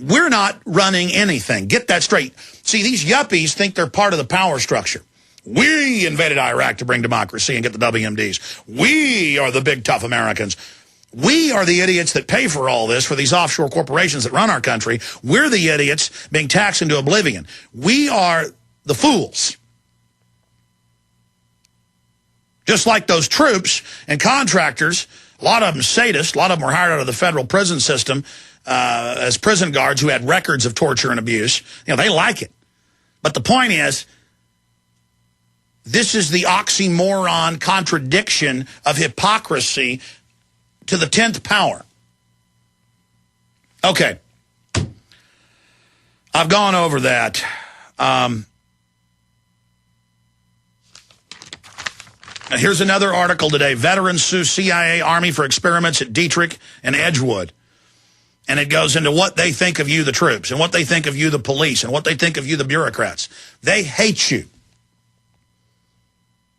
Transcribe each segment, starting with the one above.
We're not running anything. Get that straight. See, these yuppies think they're part of the power structure. We invaded Iraq to bring democracy and get the WMDs. We are the big, tough Americans. We are the idiots that pay for all this for these offshore corporations that run our country. We're the idiots being taxed into oblivion. We are the fools. Just like those troops and contractors, a lot of them sadists, a lot of them were hired out of the federal prison system as prison guards who had records of torture and abuse. You know, they like it. But the point is, this is the oxymoron contradiction of hypocrisy to the 10th power. Okay. I've gone over that. Here's another article today. Veterans sue CIA Army for experiments at Dietrich and Edgewood. And it goes into what they think of you, the troops, and what they think of you, the police, and what they think of you, the bureaucrats. They hate you.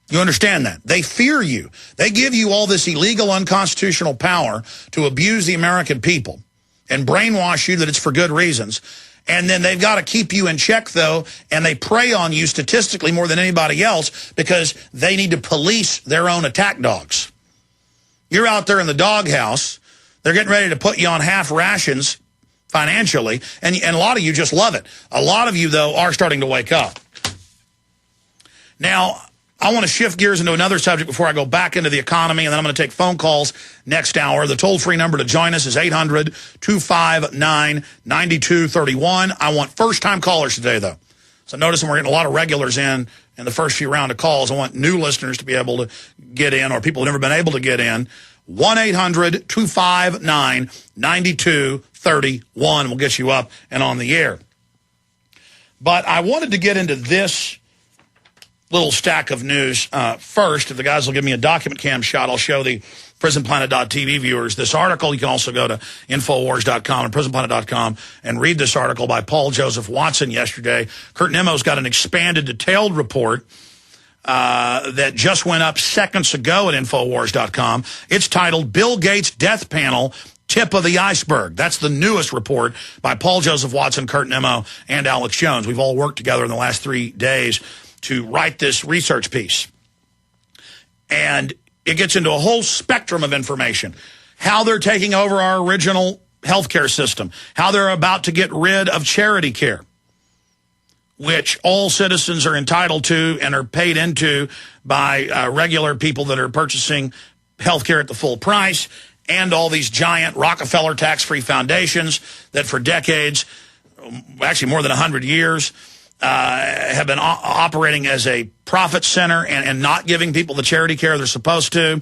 You understand that? They fear you. They give you all this illegal, unconstitutional power to abuse the American people and brainwash you that it's for good reasons. And then they've got to keep you in check, though, and they prey on you statistically more than anybody else because they need to police their own attack dogs. You're out there in the doghouse. They're getting ready to put you on half rations financially, and a lot of you just love it. A lot of you, though, are starting to wake up. Now, I want to shift gears into another subject before I go back into the economy, and then I'm going to take phone calls next hour. The toll-free number to join us is 800-259-9231. I want first-time callers today, though. So notice we're getting a lot of regulars in the first few round of calls. I want new listeners to be able to get in, or people who've never been able to get in. 1-800-259-9231 will get you up and on the air. But I wanted to get into this little stack of news first. If the guys will give me a document cam shot, I'll show the prisonplanet.tv viewers this article. You can also go to Infowars.com and prisonplanet.com and read this article by Paul Joseph Watson yesterday. Kurt Nemo's got an expanded, detailed report that just went up seconds ago at Infowars.com. It's titled Bill Gates Death Panel, Tip of the Iceberg. That's the newest report by Paul Joseph Watson, Kurt Nemo, and Alex Jones. We've all worked together in the last 3 days to write this research piece. And it gets into a whole spectrum of information. How they're taking over our original healthcare system. How they're about to get rid of charity care, which all citizens are entitled to and are paid into by regular people that are purchasing healthcare at the full price, and all these giant Rockefeller tax-free foundations that for decades, actually more than 100 years, have been operating as a profit center and not giving people the charity care they're supposed to.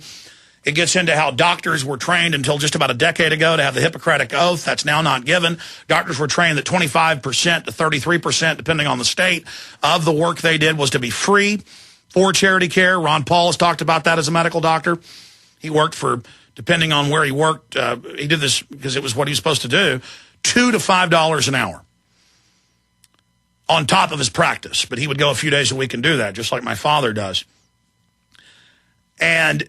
It gets into how doctors were trained until just about a decade ago to have the Hippocratic Oath. That's now not given. Doctors were trained that 25% to 33%, depending on the state, of the work they did was to be free for charity care. Ron Paul has talked about that as a medical doctor. He worked for, depending on where he worked, he did this because it was what he was supposed to do, $2 to $5 an hour on top of his practice. But he would go a few days a week and do that, just like my father does. And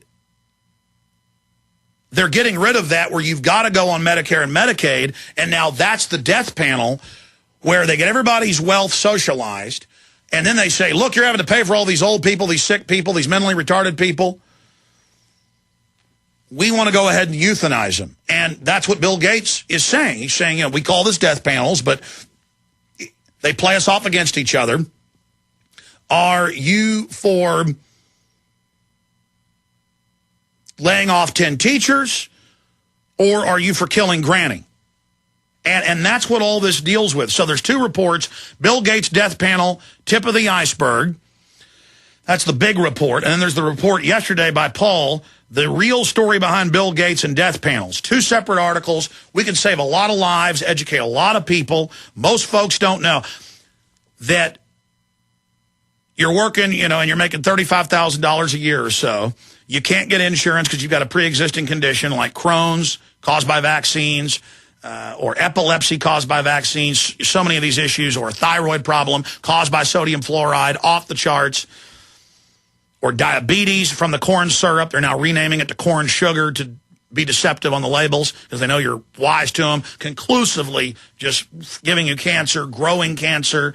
they're getting rid of that where you've got to go on Medicare and Medicaid, and now that's the death panel where they get everybody's wealth socialized, and then they say, look, you're having to pay for all these old people, these sick people, these mentally retarded people. We want to go ahead and euthanize them. And that's what Bill Gates is saying. He's saying, you know, we call this death panels, but they play us off against each other. Are you for laying off 10 teachers, or are you for killing Granny? And that's what all this deals with. So there's 2 reports. Bill Gates death panel, tip of the iceberg. That's the big report. And then there's the report yesterday by Paul, the real story behind Bill Gates and death panels. 2 separate articles. We can save a lot of lives, educate a lot of people. Most folks don't know that you're working, you know, and you're making $35,000 a year or so. You can't get insurance because you've got a pre-existing condition like Crohn's caused by vaccines, or epilepsy caused by vaccines, so many of these issues, or a thyroid problem caused by sodium fluoride, off the charts, or diabetes from the corn syrup. They're now renaming it to corn sugar to be deceptive on the labels because they know you're wise to them, conclusively just giving you cancer, growing cancer,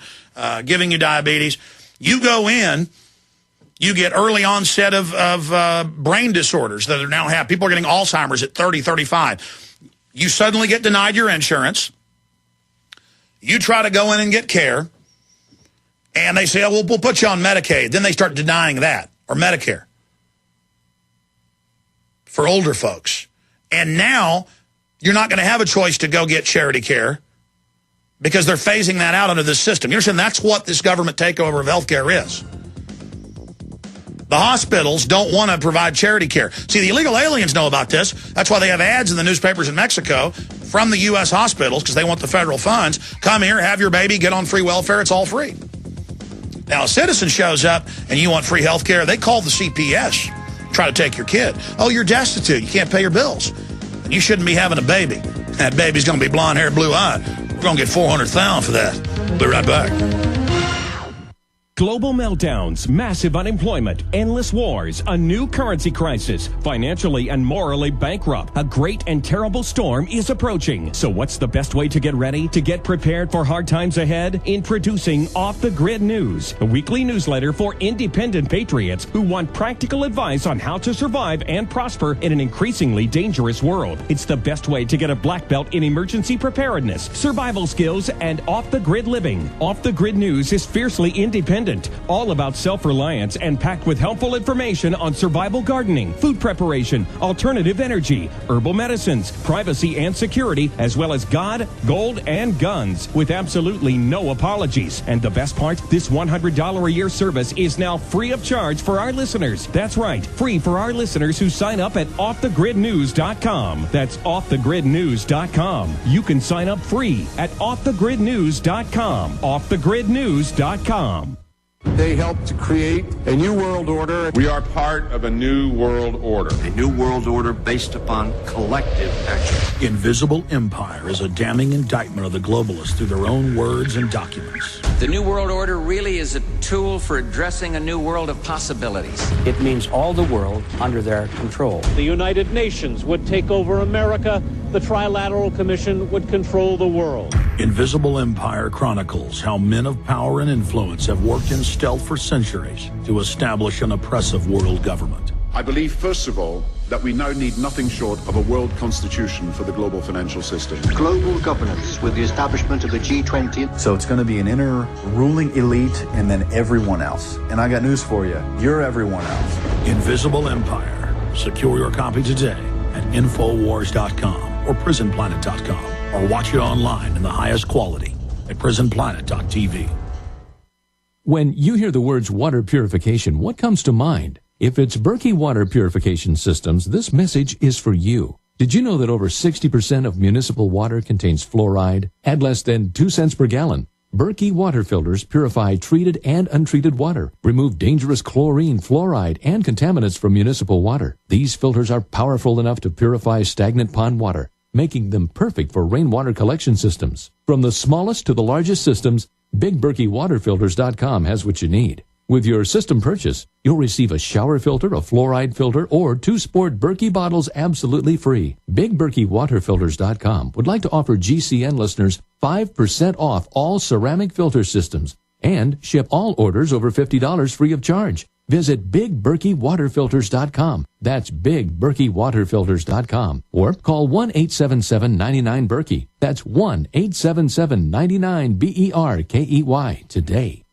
giving you diabetes. You go in, you get early onset of brain disorders that are now have. People are getting Alzheimer's at 30, 35. You suddenly get denied your insurance. You try to go in and get care, and they say, oh, we'll put you on Medicaid. Then they start denying that, or Medicare for older folks. And now you're not going to have a choice to go get charity care because they're phasing that out under this system. You understand? That's what this government takeover of healthcare is. The hospitals don't want to provide charity care. See, the illegal aliens know about this. That's why they have ads in the newspapers in Mexico from the U.S. hospitals because they want the federal funds. Come here, have your baby, get on free welfare. It's all free. Now, a citizen shows up and you want free health care. They call the CPS, try to take your kid. Oh, you're destitute. You can't pay your bills. And you shouldn't be having a baby. That baby's going to be blonde hair, blue eyed. We're going to get $400,000 for that. We'll be right back. Global meltdowns, massive unemployment, endless wars, a new currency crisis, financially and morally bankrupt. A great and terrible storm is approaching. So what's the best way to get ready? To get prepared for hard times ahead? Introducing Off the Grid News, a weekly newsletter for independent patriots who want practical advice on how to survive and prosper in an increasingly dangerous world. It's the best way to get a black belt in emergency preparedness, survival skills, and off-the-grid living. Off the Grid News is fiercely independent, all about self-reliance and packed with helpful information on survival gardening, food preparation, alternative energy, herbal medicines, privacy and security, as well as God, gold, and guns, with absolutely no apologies. And the best part, this $100 a year service is now free of charge for our listeners. That's right, free for our listeners who sign up at offthegridnews.com. That's offthegridnews.com. You can sign up free at offthegridnews.com. offthegridnews.com. They helped to create a new world order. We are part of a new world order. A new world order based upon collective action. Invisible Empire is a damning indictment of the globalists through their own words and documents. The New World Order really is a tool for addressing a new world of possibilities. It means all the world under their control. The United Nations would take over America. The Trilateral Commission would control the world. Invisible Empire chronicles how men of power and influence have worked in stealth for centuries to establish an oppressive world government. I believe, first of all, that we now need nothing short of a world constitution for the global financial system. Global governance with the establishment of the G20. So it's going to be an inner ruling elite and then everyone else. And I got news for you. You're everyone else. Invisible Empire. Secure your copy today at Infowars.com or PrisonPlanet.com, or watch it online in the highest quality at PrisonPlanet.tv. When you hear the words water purification, what comes to mind? If it's Berkey Water Purification Systems, this message is for you. Did you know that over 60% of municipal water contains fluoride at less than 2 cents per gallon? Berkey water filters purify treated and untreated water, remove dangerous chlorine, fluoride, and contaminants from municipal water. These filters are powerful enough to purify stagnant pond water, making them perfect for rainwater collection systems. From the smallest to the largest systems, BigBerkeyWaterFilters.com has what you need. With your system purchase, you'll receive a shower filter, a fluoride filter, or 2 sport Berkey bottles absolutely free. BigBerkeyWaterFilters.com would like to offer GCN listeners 5% off all ceramic filter systems and ship all orders over $50 free of charge. Visit BigBerkeyWaterFilters.com. That's BigBerkeyWaterFilters.com. Or call 1-877-99-BERKEY. That's 1-877-99-BERKEY today.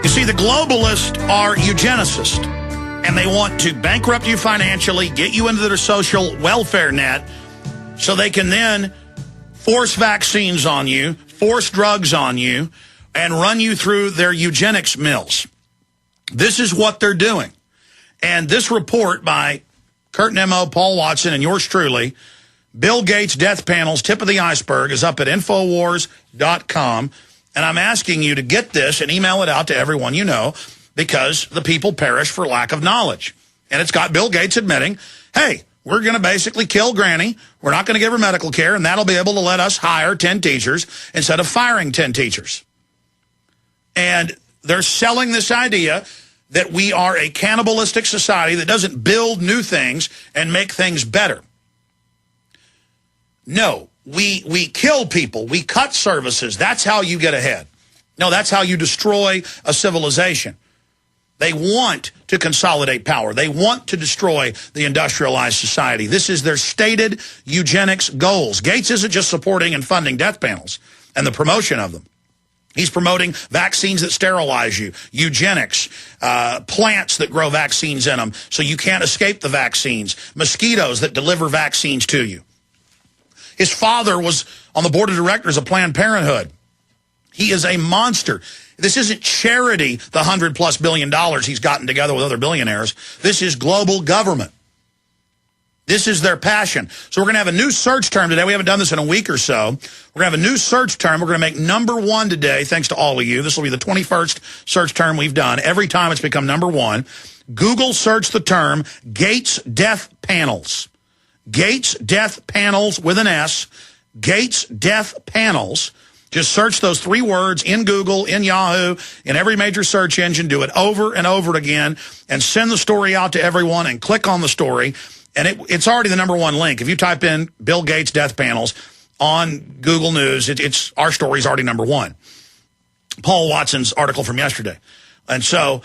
You see, the globalists are eugenicists, and they want to bankrupt you financially, get you into their social welfare net, so they can then force vaccines on you, force drugs on you, and run you through their eugenics mills. This is what they're doing. And this report by Kurt Nemo, Paul Watson, and yours truly, Bill Gates' death panel's tip of the iceberg, is up at Infowars.com. And I'm asking you to get this and email it out to everyone you know, because the people perish for lack of knowledge. And it's got Bill Gates admitting, hey, we're going to basically kill Granny. We're not going to give her medical care, and that'll be able to let us hire 10 teachers instead of firing 10 teachers. And they're selling this idea that we are a cannibalistic society that doesn't build new things and make things better. No, we kill people. We cut services. That's how you get ahead. No, that's how you destroy a civilization. They want to consolidate power. They want to destroy the industrialized society. This is their stated eugenics goals. Gates isn't just supporting and funding death panels and the promotion of them. He's promoting vaccines that sterilize you, eugenics, plants that grow vaccines in them so you can't escape the vaccines, mosquitoes that deliver vaccines to you. His father was on the board of directors of Planned Parenthood. He is a monster. This isn't charity, the $100+ billion he's gotten together with other billionaires. This is global government. This is their passion. So we're going to have a new search term today. We haven't done this in a week or so. We're going to have a new search term. We're going to make number one today, thanks to all of you. This will be the 21st search term we've done. Every time it's become number one. Google search the term Gates Death Panels. Gates Death Panels with an S. Gates Death Panels. Just search those 3 words in Google, in Yahoo, in every major search engine. Do it over and over again and send the story out to everyone and click on the story. And it's already the number one link. If you type in Bill Gates Death Panels on Google News, our story's already number one. Paul Watson's article from yesterday. And so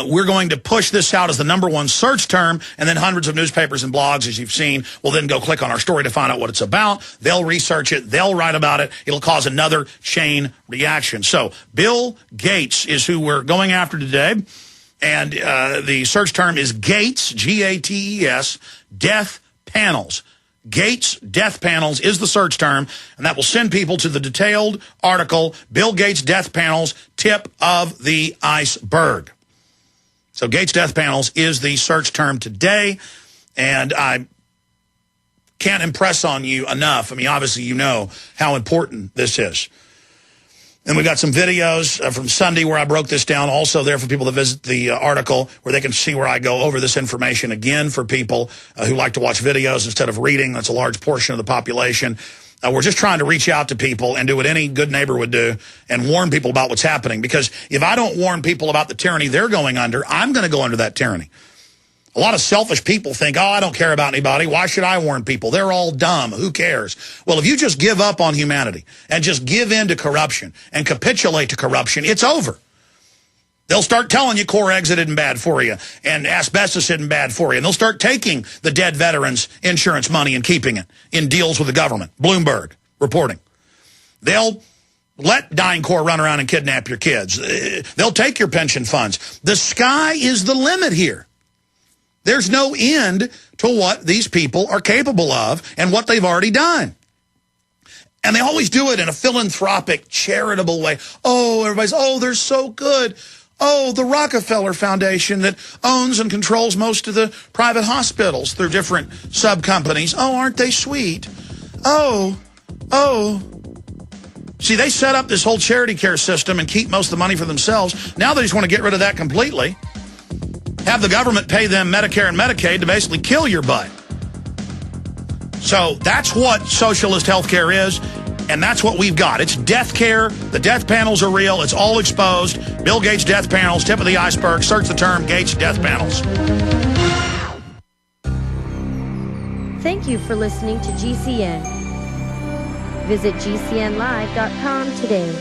we're going to push this out as the number one search term, and then hundreds of newspapers and blogs, as you've seen, will then go click on our story to find out what it's about. They'll research it. They'll write about it. It'll cause another chain reaction. So Bill Gates is who we're going after today. And the search term is Gates, G-A-T-E-S, Death Panels. Gates Death Panels is the search term, and that will send people to the detailed article, Bill Gates Death Panels, Tip of the Iceberg. So Gates Death Panels is the search term today, and I can't impress on you enough. I mean, obviously you know how important this is. And we got some videos from Sunday where I broke this down, also there for people to visit the article where they can see where I go over this information again for people who like to watch videos instead of reading. That's a large portion of the population. We're just trying to reach out to people and do what any good neighbor would do and warn people about what's happening. Because if I don't warn people about the tyranny they're going under, I'm going to go under that tyranny. A lot of selfish people think, oh, I don't care about anybody. Why should I warn people? They're all dumb. Who cares? Well, if you just give up on humanity and just give in to corruption and capitulate to corruption, it's over. They'll start telling you core exit isn't bad for you and asbestos isn't bad for you. And they'll start taking the dead veterans' insurance money and keeping it in deals with the government. Bloomberg reporting. They'll let dying core run around and kidnap your kids. They'll take your pension funds. The sky is the limit here. There's no end to what these people are capable of and what they've already done. And they always do it in a philanthropic, charitable way. Oh, everybody's, oh, they're so good. Oh, the Rockefeller Foundation that owns and controls most of the private hospitals through different sub-companies. Oh, aren't they sweet? Oh. See, they set up this whole charity care system and keep most of the money for themselves. Now they just want to get rid of that completely. Have the government pay them Medicare and Medicaid to basically kill your butt. So that's what socialist health care is, and that's what we've got. It's death care. The death panels are real. It's all exposed. Bill Gates Death Panels, tip of the iceberg. Search the term Gates Death Panels. Thank you for listening to GCN. Visit GCNlive.com today.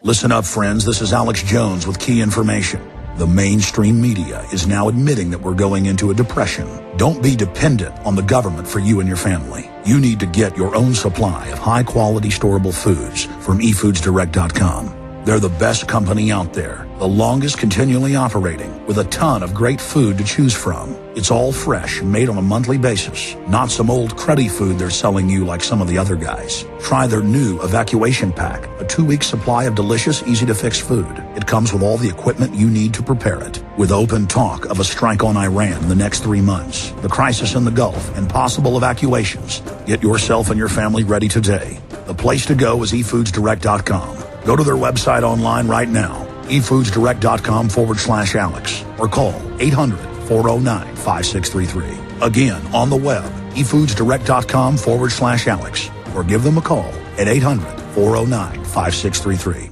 Listen up, friends. This is Alex Jones with key information. The mainstream media is now admitting that we're going into a depression. Don't be dependent on the government for you and your family. You need to get your own supply of high-quality storable foods from efoodsdirect.com. They're the best company out there, the longest continually operating, with a ton of great food to choose from. It's all fresh and made on a monthly basis, not some old cruddy food they're selling you like some of the other guys. Try their new evacuation pack, a 2-week supply of delicious, easy-to-fix food. It comes with all the equipment you need to prepare it. With open talk of a strike on Iran in the next 3 months, the crisis in the Gulf, and possible evacuations, get yourself and your family ready today. The place to go is efoodsdirect.com. Go to their website online right now, efoodsdirect.com/Alex, or call 800-409-5633. Again, on the web, efoodsdirect.com/Alex, or give them a call at 800-409-5633.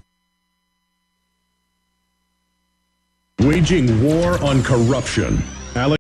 Waging war on corruption. Alex